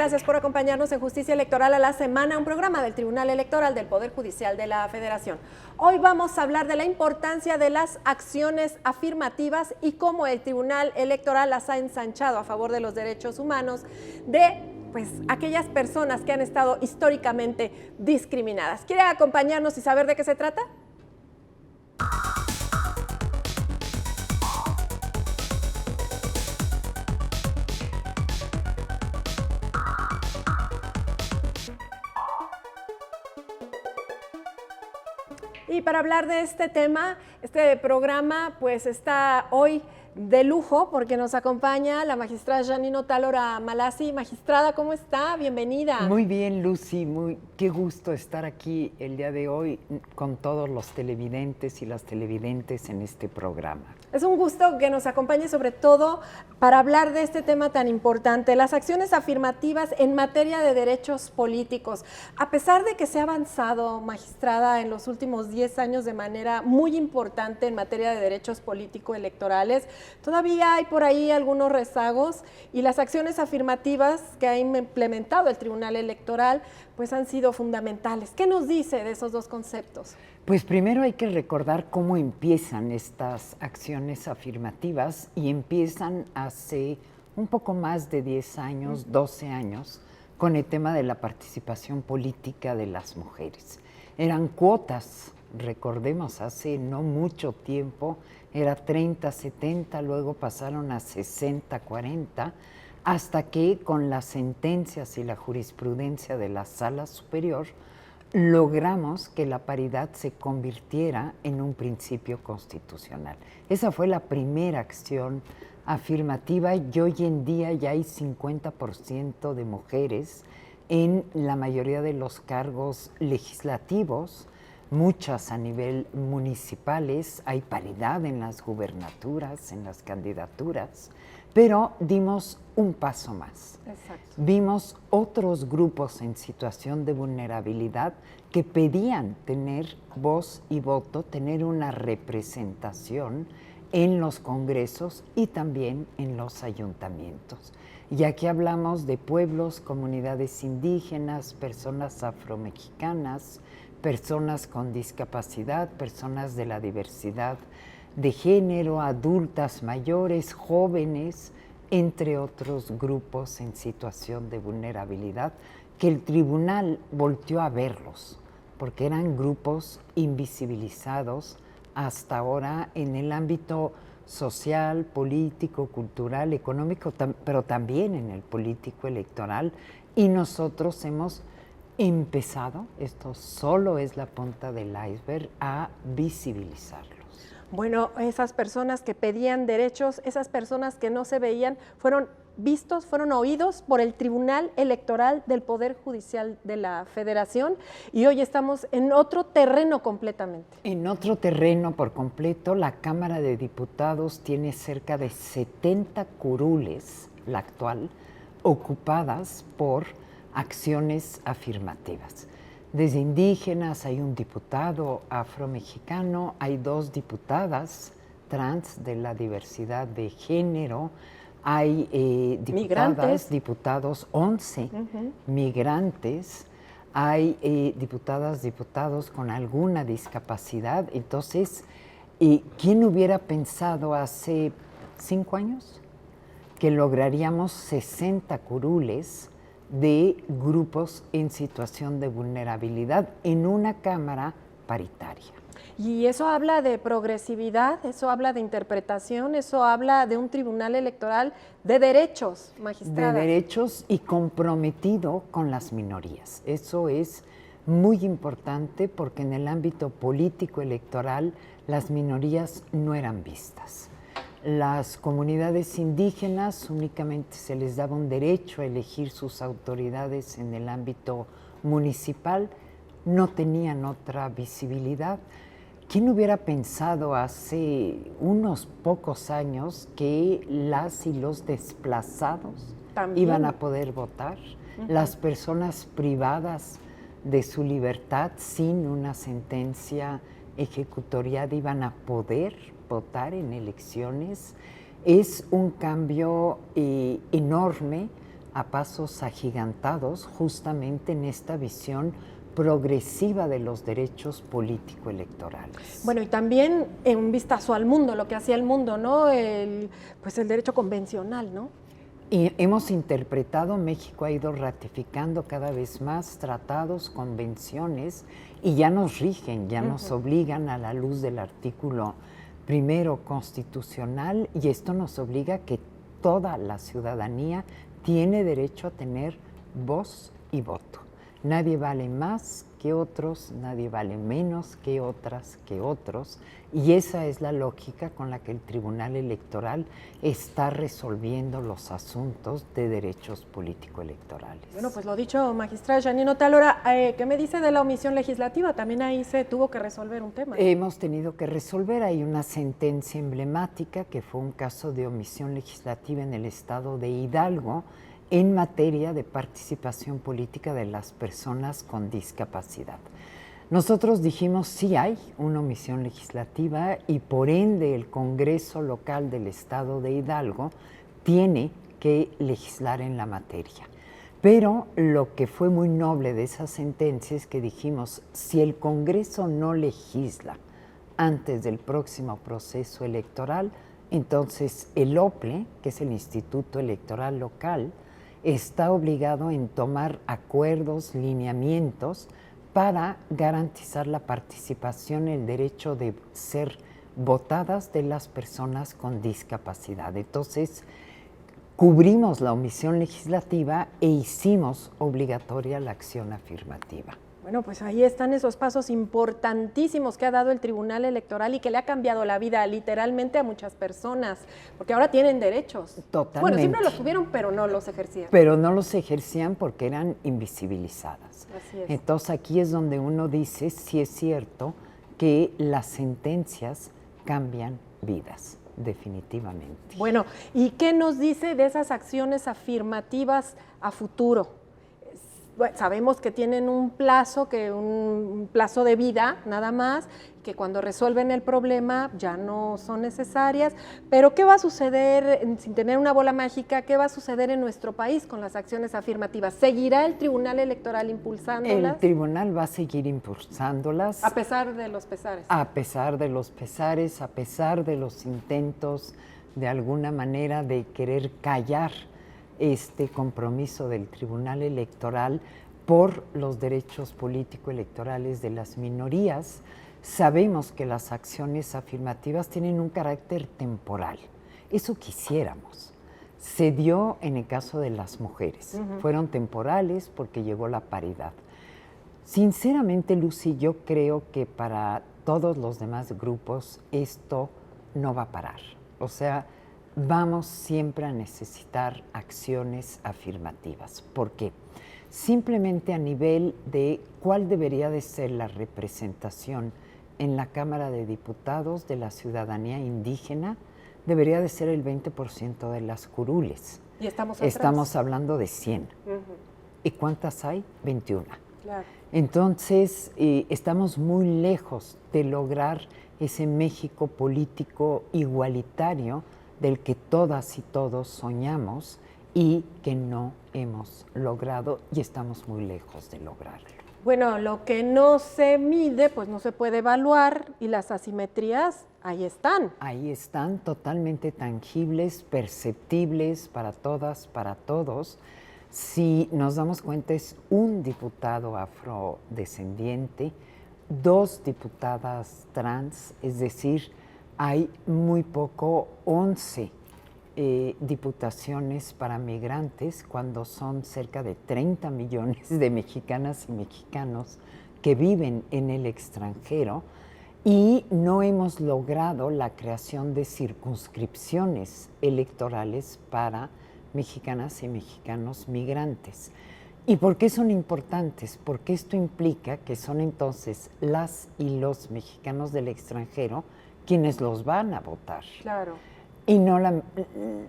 gracias por acompañarnos en Justicia Electoral a la Semana, un programa del Tribunal Electoral del Poder Judicial de la Federación. Hoy vamos a hablar de la importancia de las acciones afirmativas y cómo el Tribunal Electoral las ha ensanchado a favor de los derechos humanos de aquellas personas que han estado históricamente discriminadas. ¿Quiere acompañarnos y saber de qué se trata? Y para hablar de este tema, este programa pues está hoy de lujo porque nos acompaña la magistrada Janine Otálora Malassi. Magistrada, ¿cómo está? Bienvenida. Muy bien, Lucy, qué gusto estar aquí el día de hoy con todos los televidentes y las televidentes en este programa. Es un gusto que nos acompañe sobre todo para hablar de este tema tan importante, las acciones afirmativas en materia de derechos políticos. A pesar de que se ha avanzado, magistrada, en los últimos 10 años de manera muy importante en materia de derechos político-electorales, todavía hay por ahí algunos rezagos y las acciones afirmativas que ha implementado el Tribunal Electoral pues han sido fundamentales. ¿Qué nos dice de esos dos conceptos? Pues primero hay que recordar cómo empiezan estas acciones afirmativas y empiezan hace un poco más de 10 años, 12 años, con el tema de la participación política de las mujeres. Eran cuotas, recordemos, hace no mucho tiempo, era 30-70, luego pasaron a 60-40, hasta que con las sentencias y la jurisprudencia de la Sala Superior logramos que la paridad se convirtiera en un principio constitucional. Esa fue la primera acción afirmativa y hoy en día ya hay 50% de mujeres en la mayoría de los cargos legislativos, muchas a nivel municipales, hay paridad en las gubernaturas, en las candidaturas, pero dimos un paso más. Exacto. Vimos otros grupos en situación de vulnerabilidad que pedían tener voz y voto, tener una representación en los congresos y también en los ayuntamientos. Y aquí hablamos de pueblos, comunidades indígenas, personas afromexicanas, personas con discapacidad, personas de la diversidad de género, adultas mayores, jóvenes, entre otros grupos en situación de vulnerabilidad, que el tribunal volteó a verlos, porque eran grupos invisibilizados hasta ahora en el ámbito social, político, cultural, económico, pero también en el político electoral, y nosotros hemos empezado, esto solo es la punta del iceberg, a visibilizarlos. Bueno, esas personas que pedían derechos, esas personas que no se veían, fueron vistos, fueron oídos por el Tribunal Electoral del Poder Judicial de la Federación y hoy estamos en otro terreno completamente. En otro terreno por completo, la Cámara de Diputados tiene cerca de 70 curules, la actual, ocupadas por acciones afirmativas. Desde indígenas hay un diputado afromexicano, hay 2 diputadas trans de la diversidad de género, hay diputadas, diputados 11 migrantes, hay diputadas, diputados con alguna discapacidad. Entonces, ¿quién hubiera pensado hace 5 años que lograríamos 60 curules de grupos en situación de vulnerabilidad en una Cámara paritaria? Y eso habla de progresividad, eso habla de interpretación, eso habla de un tribunal electoral de derechos, magistrada. De derechos y comprometido con las minorías. Eso es muy importante porque en el ámbito político electoral las minorías no eran vistas. Las comunidades indígenas únicamente se les daba un derecho a elegir sus autoridades en el ámbito municipal, no tenían otra visibilidad. ¿Quién hubiera pensado hace unos pocos años que las y los desplazados también iban a poder votar? Las personas privadas de su libertad sin una sentencia ejecutoriada iban a poder votar en elecciones. Es un cambio enorme a pasos agigantados justamente en esta visión progresiva de los derechos político-electorales. Bueno, y también en un vistazo al mundo, lo que hacía el mundo, ¿no? Pues el derecho convencional, ¿no? Y hemos interpretado, México ha ido ratificando cada vez más tratados, convenciones, y ya nos rigen, ya nos obligan a la luz del artículo primero constitucional, y esto nos obliga a que toda la ciudadanía tiene derecho a tener voz y voto. Nadie vale más que otros, nadie vale menos que otras, que otros, y esa es la lógica con la que el Tribunal Electoral está resolviendo los asuntos de derechos político-electorales. Bueno, pues lo dicho, magistrada Janine Otalora, ¿qué me dice de la omisión legislativa? También ahí se tuvo que resolver un tema. Hemos tenido que resolver, hay una sentencia emblemática que fue un caso de omisión legislativa en el estado de Hidalgo, en materia de participación política de las personas con discapacidad. Nosotros dijimos sí hay una omisión legislativa y por ende el Congreso local del estado de Hidalgo tiene que legislar en la materia. Pero lo que fue muy noble de esa sentencia es que dijimos, si el Congreso no legisla antes del próximo proceso electoral, entonces el OPLE, que es el Instituto Electoral Local, está obligado en tomar acuerdos, lineamientos para garantizar la participación, el derecho de ser votadas de las personas con discapacidad. Entonces, cubrimos la omisión legislativa e hicimos obligatoria la acción afirmativa. Bueno, pues ahí están esos pasos importantísimos que ha dado el Tribunal Electoral y que le ha cambiado la vida literalmente a muchas personas, porque ahora tienen derechos. Totalmente. Bueno, siempre los tuvieron, pero no los ejercían. Pero no los ejercían porque eran invisibilizadas. Así es. Entonces aquí es donde uno dice, sí es cierto que las sentencias cambian vidas, definitivamente. Bueno, ¿y qué nos dice de esas acciones afirmativas a futuro? Bueno, sabemos que tienen un plazo de vida nada más, que cuando resuelven el problema ya no son necesarias, pero ¿qué va a suceder, sin tener una bola mágica, qué va a suceder en nuestro país con las acciones afirmativas? ¿Seguirá el Tribunal Electoral impulsándolas? El tribunal va a seguir impulsándolas. A pesar de los pesares. A pesar de los pesares, a pesar de los intentos de alguna manera de querer callar este compromiso del Tribunal Electoral por los derechos político-electorales de las minorías. Sabemos que las acciones afirmativas tienen un carácter temporal. Eso quisiéramos. Se dio en el caso de las mujeres. Fueron temporales porque llegó la paridad. Sinceramente, Lucy, yo creo que para todos los demás grupos esto no va a parar. O sea, vamos siempre a necesitar acciones afirmativas. ¿Por qué? Simplemente a nivel de cuál debería de ser la representación en la Cámara de Diputados de la ciudadanía indígena, debería de ser el 20% de las curules. Y estamos atrás. Estamos hablando de 100. ¿Y cuántas hay? 21. Claro. Entonces, estamos muy lejos de lograr ese México político igualitario del que todas y todos soñamos y que no hemos logrado y estamos muy lejos de lograrlo. Bueno, lo que no se mide, pues no se puede evaluar y las asimetrías ahí están. Ahí están, totalmente tangibles, perceptibles para todas, para todos. Si nos damos cuenta, es un diputado afrodescendiente, 2 diputadas trans, es decir, hay muy poco, 11 diputaciones para migrantes, cuando son cerca de 30 millones de mexicanas y mexicanos que viven en el extranjero, y no hemos logrado la creación de circunscripciones electorales para mexicanas y mexicanos migrantes. ¿Y por qué son importantes? Porque esto implica que son entonces las y los mexicanos del extranjero quienes los van a votar. Claro. Y no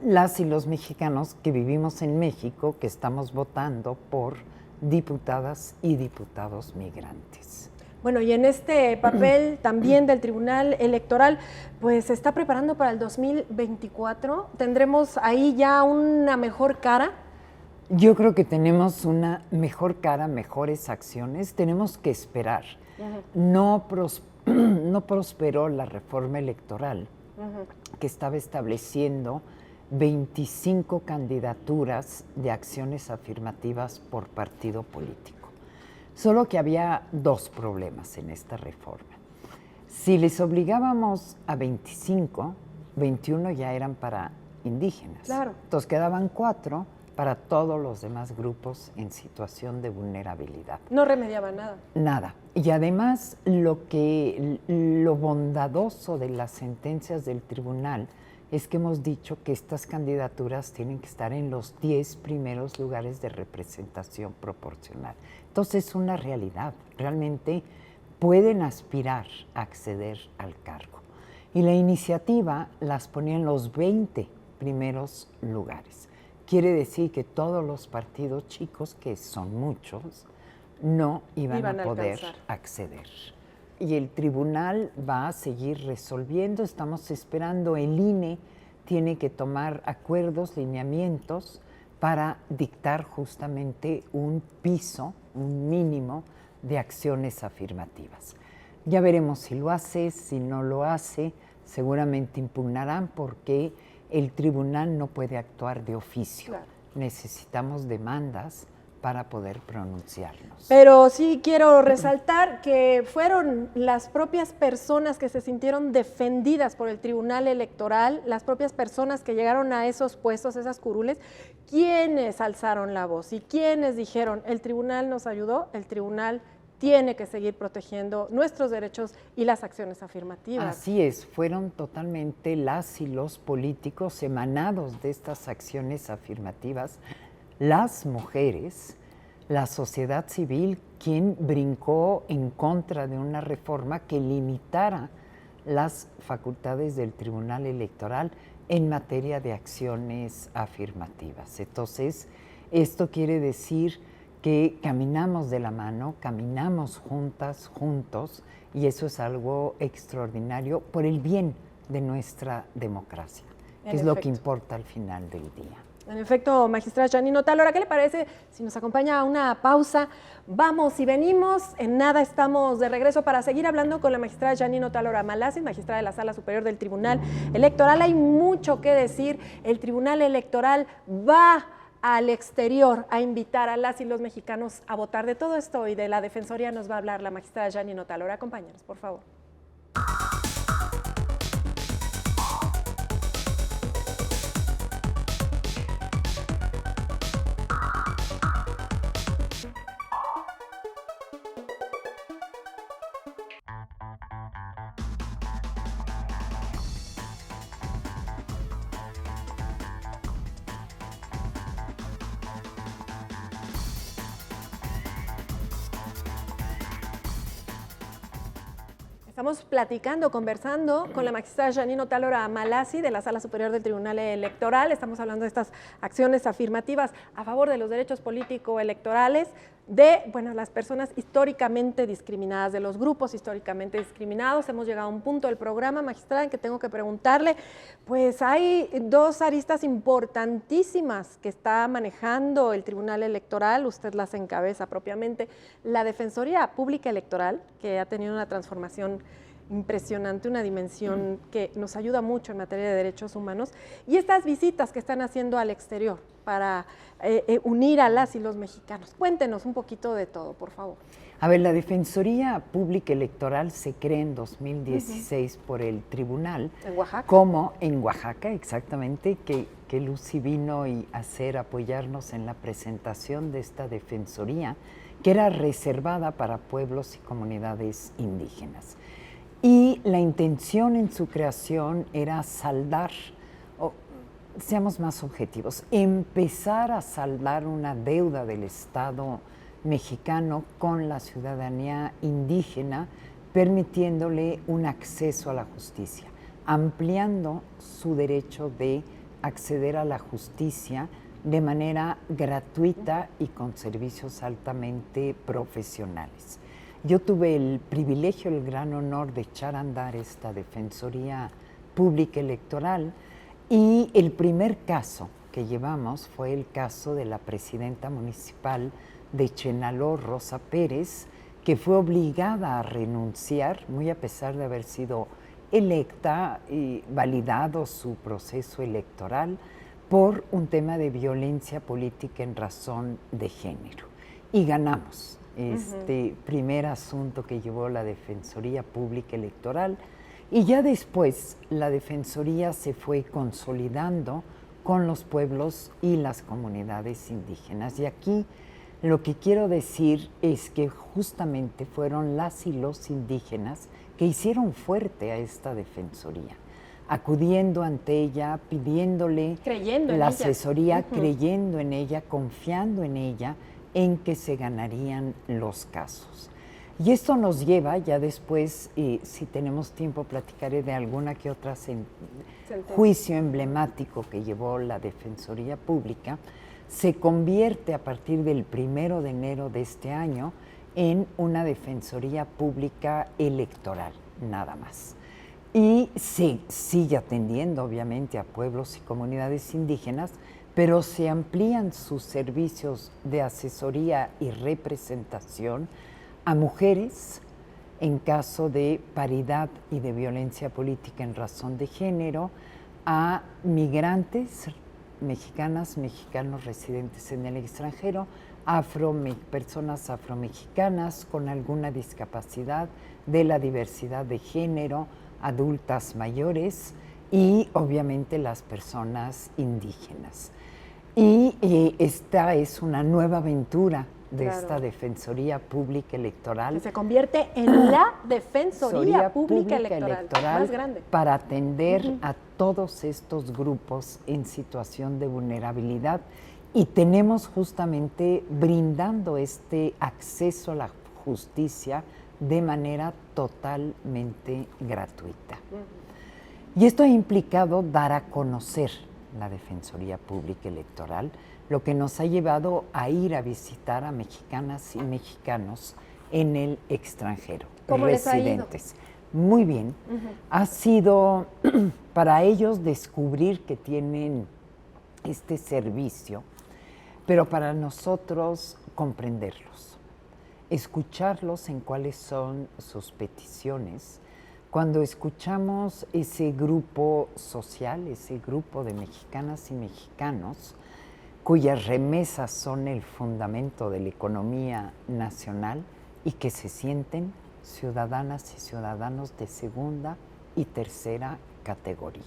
las y los mexicanos que vivimos en México, que estamos votando por diputadas y diputados migrantes. Bueno, y en este papel también del Tribunal Electoral, pues se está preparando para el 2024. ¿Tendremos ahí ya una mejor cara? Yo creo que tenemos una mejor cara, mejores acciones. Tenemos que esperar. No prosperó la reforma electoral que estaba estableciendo 25 candidaturas de acciones afirmativas por partido político. Solo que había dos problemas en esta reforma. Si les obligábamos a 25, 21 ya eran para indígenas. Claro. Entonces quedaban 4 para todos los demás grupos en situación de vulnerabilidad. No remediaba nada. Nada. Y además lo bondadoso de las sentencias del tribunal es que hemos dicho que estas candidaturas tienen que estar en los 10 primeros lugares de representación proporcional. Entonces es una realidad. Realmente pueden aspirar a acceder al cargo. Y la iniciativa las ponía en los 20 primeros lugares. Quiere decir que todos los partidos chicos, que son muchos, no iban a poder acceder. Y el tribunal va a seguir resolviendo. Estamos esperando, el INE tiene que tomar acuerdos, lineamientos, para dictar justamente un piso, un mínimo de acciones afirmativas. Ya veremos si lo hace, si no lo hace, seguramente impugnarán porque el tribunal no puede actuar de oficio. Claro. Necesitamos demandas para poder pronunciarnos. Pero sí quiero resaltar que fueron las propias personas que se sintieron defendidas por el Tribunal Electoral, las propias personas que llegaron a esos puestos, esas curules, quienes alzaron la voz y quienes dijeron, el tribunal nos ayudó, el tribunal tiene que seguir protegiendo nuestros derechos y las acciones afirmativas. Así es, fueron totalmente las y los políticos emanados de estas acciones afirmativas, las mujeres, la sociedad civil, quien brincó en contra de una reforma que limitara las facultades del Tribunal Electoral en materia de acciones afirmativas. Entonces, esto quiere decir que caminamos de la mano, caminamos juntas, juntos, y eso es algo extraordinario por el bien de nuestra democracia, que es lo que importa al final del día. En efecto, magistrada Janine Otalora, ¿qué le parece si nos acompaña a una pausa? Vamos y venimos, en nada estamos de regreso para seguir hablando con la magistrada Janine Otalora Malassi, magistrada de la Sala Superior del Tribunal Electoral. Hay mucho que decir, el Tribunal Electoral va al exterior a invitar a las y los mexicanos a votar. De todo esto y de la Defensoría nos va a hablar la magistrada Janine Otalora. Acompáñanos, por favor. Estamos platicando, conversando con la magistrada Janine Otalora Malassi de la Sala Superior del Tribunal Electoral. Estamos hablando de estas acciones afirmativas a favor de los derechos político-electorales de, bueno, las personas históricamente discriminadas, de los grupos históricamente discriminados. Hemos llegado a un punto del programa, magistrada, en que tengo que preguntarle, pues hay dos aristas importantísimas que está manejando el Tribunal Electoral, usted las encabeza propiamente, la Defensoría Pública Electoral, que ha tenido una transformación impresionante, una dimensión que nos ayuda mucho en materia de derechos humanos, y estas visitas que están haciendo al exterior para unir a las y los mexicanos. Cuéntenos un poquito de todo, por favor. A ver, la Defensoría Pública Electoral se crea en 2016 por el tribunal. ¿En Oaxaca? Como en Oaxaca, exactamente, que Lucy vino a apoyarnos en la presentación de esta Defensoría, que era reservada para pueblos y comunidades indígenas. Y la intención en su creación era saldar, seamos más objetivos, empezar a saldar una deuda del Estado mexicano con la ciudadanía indígena, permitiéndole un acceso a la justicia, ampliando su derecho de acceder a la justicia de manera gratuita y con servicios altamente profesionales. Yo tuve el privilegio, el gran honor de echar a andar esta Defensoría Pública Electoral, y el primer caso que llevamos fue el caso de la presidenta municipal de Chenaló, Rosa Pérez, que fue obligada a renunciar, muy a pesar de haber sido electa y validado su proceso electoral, por un tema de violencia política en razón de género. Y ganamos este primer asunto que llevó la Defensoría Pública Electoral, y ya después la Defensoría se fue consolidando con los pueblos y las comunidades indígenas. Y aquí lo que quiero decir es que justamente fueron las y los indígenas que hicieron fuerte a esta Defensoría, acudiendo ante ella, pidiéndole la asesoría, creyendo en ella, confiando en ella, en que se ganarían los casos. Y esto nos lleva, ya después, si tenemos tiempo, platicaré de alguna que otra juicio emblemático que llevó la Defensoría Pública, se convierte a partir del 1 de enero de este año en una Defensoría Pública Electoral, nada más. Y sigue atendiendo, obviamente, a pueblos y comunidades indígenas, pero se amplían sus servicios de asesoría y representación a mujeres en caso de paridad y de violencia política en razón de género, a migrantes, mexicanas, mexicanos residentes en el extranjero, personas afromexicanas con alguna discapacidad, de la diversidad de género, adultas mayores y obviamente las personas indígenas. Y esta es una nueva aventura de esta Defensoría Pública Electoral. Que se convierte en la Defensoría Pública Electoral más grande. Para atender a todos estos grupos en situación de vulnerabilidad. Y tenemos justamente brindando este acceso a la justicia de manera totalmente gratuita. Y esto ha implicado dar a conocer la Defensoría Pública Electoral, lo que nos ha llevado a ir a visitar a mexicanas y mexicanos en el extranjero, ¿Cómo residentes. les ha ido? Muy bien. Ha sido para ellos descubrir que tienen este servicio, pero para nosotros comprenderlos, escucharlos en cuáles son sus peticiones. Cuando escuchamos ese grupo social, ese grupo de mexicanas y mexicanos, cuyas remesas son el fundamento de la economía nacional y que se sienten ciudadanas y ciudadanos de segunda y tercera categoría,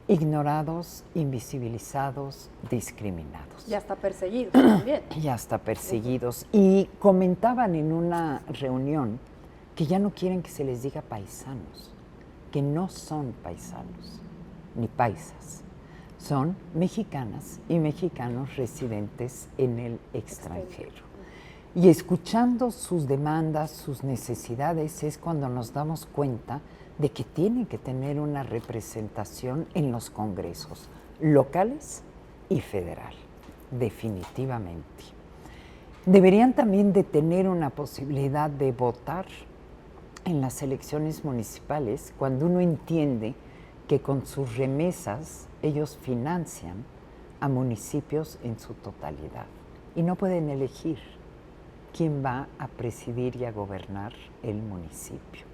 ignorados, invisibilizados, discriminados. Y hasta perseguidos también. Y hasta perseguidos. Y comentaban en una reunión que ya no quieren que se les diga paisanos, que no son paisanos, ni paisas. Son mexicanas y mexicanos residentes en el extranjero. Y escuchando sus demandas, sus necesidades, es cuando nos damos cuenta de que tienen que tener una representación en los congresos locales y federal, definitivamente. Deberían también de tener una posibilidad de votar en las elecciones municipales cuando uno entiende que con sus remesas ellos financian a municipios en su totalidad y no pueden elegir quién va a presidir y a gobernar el municipio.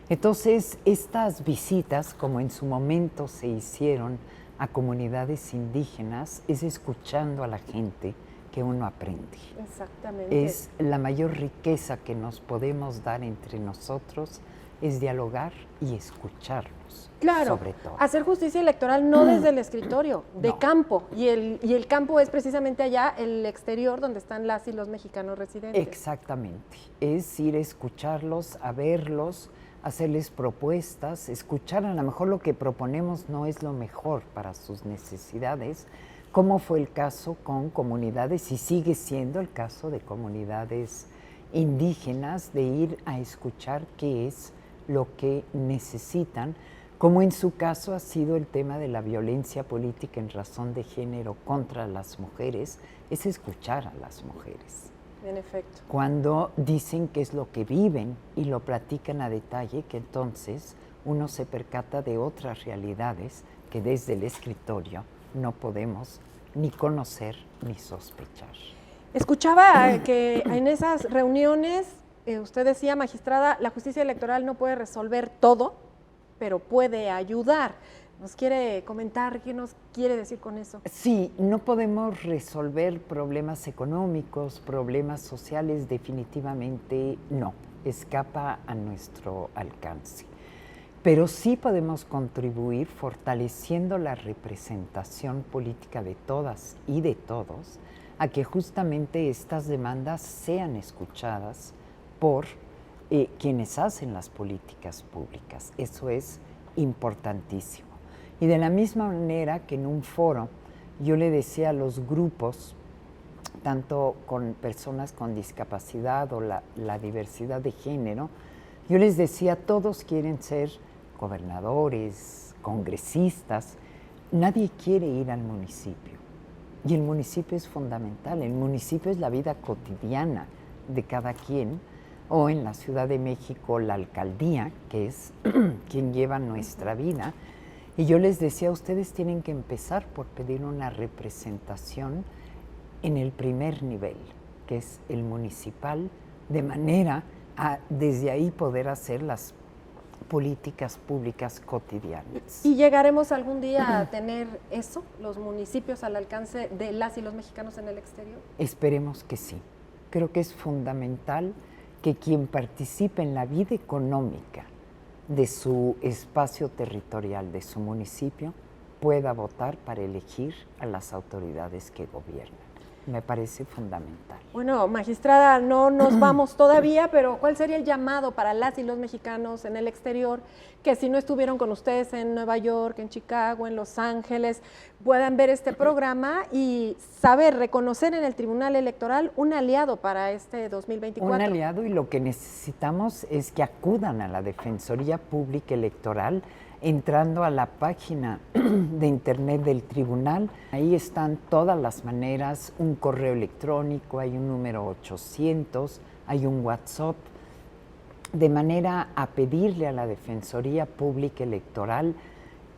Entonces, estas visitas, como en su momento se hicieron a comunidades indígenas, es escuchando a la gente que uno aprende. Exactamente. Es la mayor riqueza que nos podemos dar entre nosotros, es dialogar y escucharnos. Claro, sobre todo. Hacer justicia electoral no desde el escritorio, de campo. Y el campo es precisamente allá, el exterior, donde están las y los mexicanos residentes. Exactamente. Es ir a escucharlos, a verlos, hacerles propuestas, escuchar a lo mejor lo que proponemos no es lo mejor para sus necesidades, como fue el caso con comunidades y sigue siendo el caso de comunidades indígenas, de ir a escuchar qué es lo que necesitan, como en su caso ha sido el tema de la violencia política en razón de género contra las mujeres, es escuchar a las mujeres. En efecto. Cuando dicen qué es lo que viven y lo platican a detalle, que entonces uno se percata de otras realidades que desde el escritorio no podemos ni conocer, ni sospechar. Escuchaba que en esas reuniones usted decía, magistrada, la justicia electoral no puede resolver todo, pero puede ayudar. ¿Nos quiere comentar qué nos quiere decir con eso? Sí, no podemos resolver problemas económicos, problemas sociales, definitivamente no, escapa a nuestro alcance. Pero sí podemos contribuir fortaleciendo la representación política de todas y de todos a que justamente estas demandas sean escuchadas por quienes hacen las políticas públicas. Eso es importantísimo. Y de la misma manera que en un foro yo le decía a los grupos, tanto con personas con discapacidad o la diversidad de género, yo les decía, todos quieren ser gobernadores, congresistas, nadie quiere ir al municipio. Y el municipio es fundamental, el municipio es la vida cotidiana de cada quien, o en la Ciudad de México la alcaldía, que es quien lleva nuestra vida. Y yo les decía, ustedes tienen que empezar por pedir una representación en el primer nivel, que es el municipal, de manera a desde ahí poder hacer las políticas públicas cotidianas. ¿Y llegaremos algún día a tener eso, los municipios al alcance de las y los mexicanos en el exterior? Esperemos que sí. Creo que es fundamental que quien participe en la vida económica de su espacio territorial, de su municipio, pueda votar para elegir a las autoridades que gobiernan. Me parece fundamental. Bueno, magistrada, no nos vamos todavía, pero ¿cuál sería el llamado para las y los mexicanos en el exterior que si no estuvieron con ustedes en Nueva York, en Chicago, en Los Ángeles, puedan ver este programa y saber, reconocer en el Tribunal Electoral un aliado para este 2024? Un aliado, y lo que necesitamos es que acudan a la Defensoría Pública Electoral entrando a la página de internet del tribunal. Ahí están todas las maneras, un correo electrónico, hay un número 800, hay un WhatsApp, de manera a pedirle a la Defensoría Pública Electoral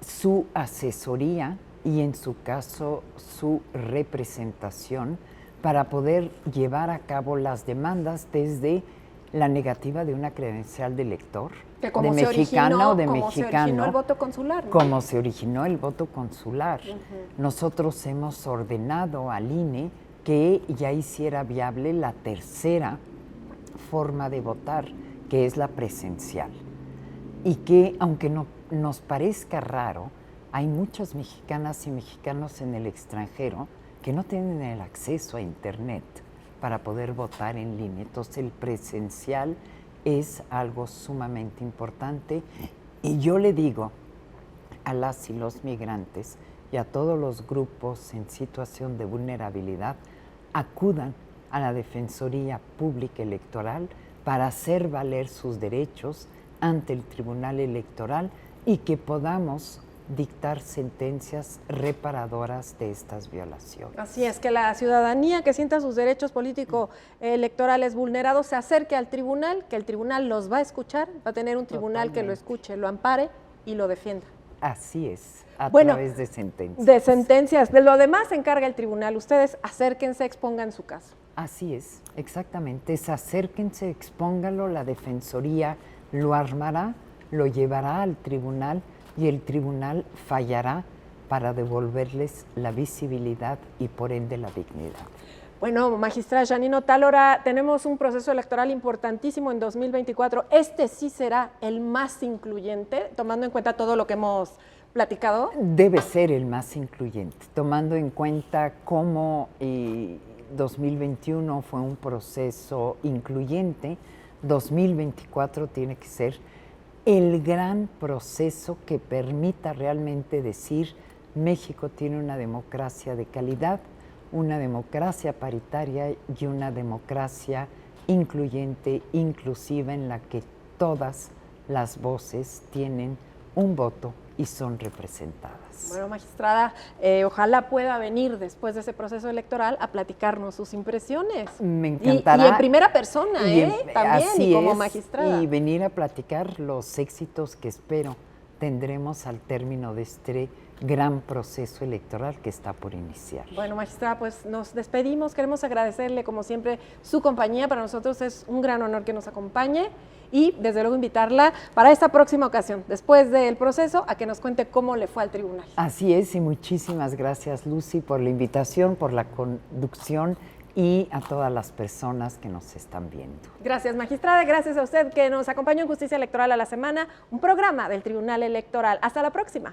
su asesoría y en su caso su representación para poder llevar a cabo las demandas desde la negativa de una credencial de elector, que como de se mexicano o de como mexicano, se originó el voto consular, ¿no? Como se originó el voto consular. Nosotros hemos ordenado al INE que ya hiciera viable la tercera forma de votar, que es la presencial. Y que, aunque no nos parezca raro, hay muchas mexicanas y mexicanos en el extranjero que no tienen el acceso a Internet para poder votar en línea. Entonces, el presencial es algo sumamente importante. Y yo le digo a las y los migrantes y a todos los grupos en situación de vulnerabilidad, acudan a la Defensoría Pública Electoral para hacer valer sus derechos ante el Tribunal Electoral y que podamos dictar sentencias reparadoras de estas violaciones. Así es, que la ciudadanía que sienta sus derechos político-electorales vulnerados se acerque al tribunal, que el tribunal los va a escuchar, va a tener un tribunal que lo escuche, lo ampare y lo defienda. Así es, a través de sentencias. De sentencias, de lo demás se encarga el tribunal, ustedes acérquense, expongan su caso. Así es, exactamente, acérquense, expónganlo, la Defensoría lo armará, lo llevará al tribunal y el tribunal fallará para devolverles la visibilidad y por ende la dignidad. Bueno, magistrada Janine Otálora, tenemos un proceso electoral importantísimo en 2024. Este sí será el más incluyente, tomando en cuenta todo lo que hemos platicado. Debe ser el más incluyente, tomando en cuenta cómo 2021 fue un proceso incluyente, 2024 tiene que ser el gran proceso que permita realmente decir México tiene una democracia de calidad, una democracia paritaria y una democracia incluyente, inclusiva, en la que todas las voces tienen un voto y son representadas. Bueno, magistrada, ojalá pueda venir después de ese proceso electoral a platicarnos sus impresiones. Me encantará. Y en primera persona, también, y como magistrada. Y venir a platicar los éxitos que espero tendremos al término de este gran proceso electoral que está por iniciar. Bueno, magistrada, pues nos despedimos. Queremos agradecerle, como siempre, su compañía. Para nosotros es un gran honor que nos acompañe y, desde luego, invitarla para esta próxima ocasión, después del proceso, a que nos cuente cómo le fue al tribunal. Así es, y muchísimas gracias, Lucy, por la invitación, por la conducción y a todas las personas que nos están viendo. Gracias, magistrada. Gracias a usted que nos acompañó en Justicia Electoral a la Semana, un programa del Tribunal Electoral. Hasta la próxima.